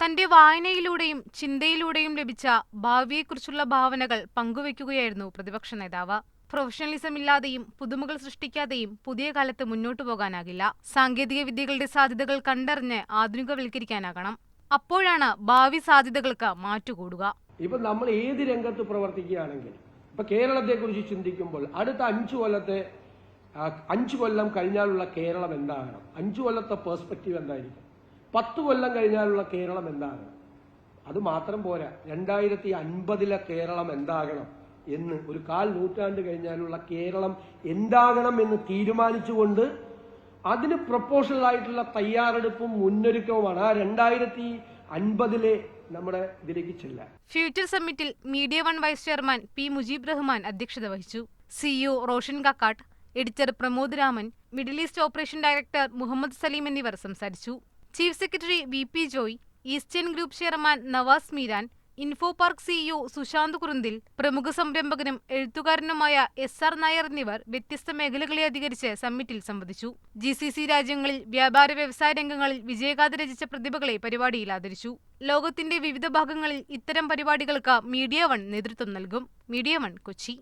തന്റെ വായനയിലൂടെയും ചിന്തയിലൂടെയും ലഭിച്ച ഭാവിയെക്കുറിച്ചുള്ള ഭാവനകൾ പങ്കുവയ്ക്കുകയായിരുന്നു പ്രതിപക്ഷ നേതാവ്. പ്രൊഫഷണലിസം ഇല്ലാതെയും പുതുമകൾ സൃഷ്ടിക്കാതെയും പുതിയ കാലത്ത് മുന്നോട്ടു പോകാനാകില്ല. സാങ്കേതിക വിദ്യകളുടെ സാധ്യതകൾ കണ്ടറിഞ്ഞ് ആധുനികവൽക്കരിക്കാനാകണം. അപ്പോഴാണ് ഭാവി സാധ്യതകൾക്ക് മാറ്റുകൂടുക. ഇപ്പൊ നമ്മൾ ഏത് രംഗത്ത് പ്രവർത്തിക്കുകയാണെങ്കിൽ ഇപ്പൊ കേരളത്തെക്കുറിച്ച് ചിന്തിക്കുമ്പോൾ അടുത്ത 5 കൊല്ലം കഴിഞ്ഞാലുള്ള കേരളം എന്താകണം, 5 കൊല്ലത്തെ പേഴ്സ്പെക്റ്റീവ് എന്തായിരിക്കും, 10 കൊല്ലം കഴിഞ്ഞാലുള്ള കേരളം എന്താകണം, അത് മാത്രം പോരാ, 2050 കേരളം എന്താകണം എന്ന്, ഒരു 1/4 നൂറ്റാണ്ട് കഴിഞ്ഞാലുള്ള കേരളം എന്താകണം എന്ന് തീരുമാനിച്ചുകൊണ്ട് അതിന് പ്രൊപ്പോഷണൽ ആയിട്ടുള്ള തയ്യാറെടുപ്പും മുന്നൊരുക്കവുമാണ് ആ 2050 നമ്മുടെ ഇതിലേക്ക് ചെല്ലാൻ. ഫ്യൂച്ചർ സമ്മിറ്റിൽ Media One vice chairman P Mujeeb Rahman അധ്യക്ഷത വഹിച്ചു. CEO Roshan Kakkat, editor Pramod Raman, Middle East operation director Muhammad Saleem എന്നിവർ സംസാരിച്ചു. Chief secretary V P. Joy, Eastern Group chairman Navas Meeran, Infopark CEO Sushanth Kurunthil, പ്രമുഖ സംരംഭകനും എഴുത്തുകാരനുമായ SR നായർ എന്നിവർ വ്യത്യസ്ത മേഖലകളെ അധികരിച്ച് സമ്മിറ്റിൽ സംവദിച്ചു. GCC രാജ്യങ്ങളിൽ വ്യാപാര വ്യവസായ രംഗങ്ങളിൽ വിജയഗാഥ രചിച്ച പ്രതിഭകളെ പരിപാടിയിൽ ആദരിച്ചു. ലോകത്തിന്റെ വിവിധ ഭാഗങ്ങളിൽ ഇത്തരം പരിപാടികൾക്ക് മീഡിയ വൺ നേതൃത്വം നൽകും. Media one, Kochi.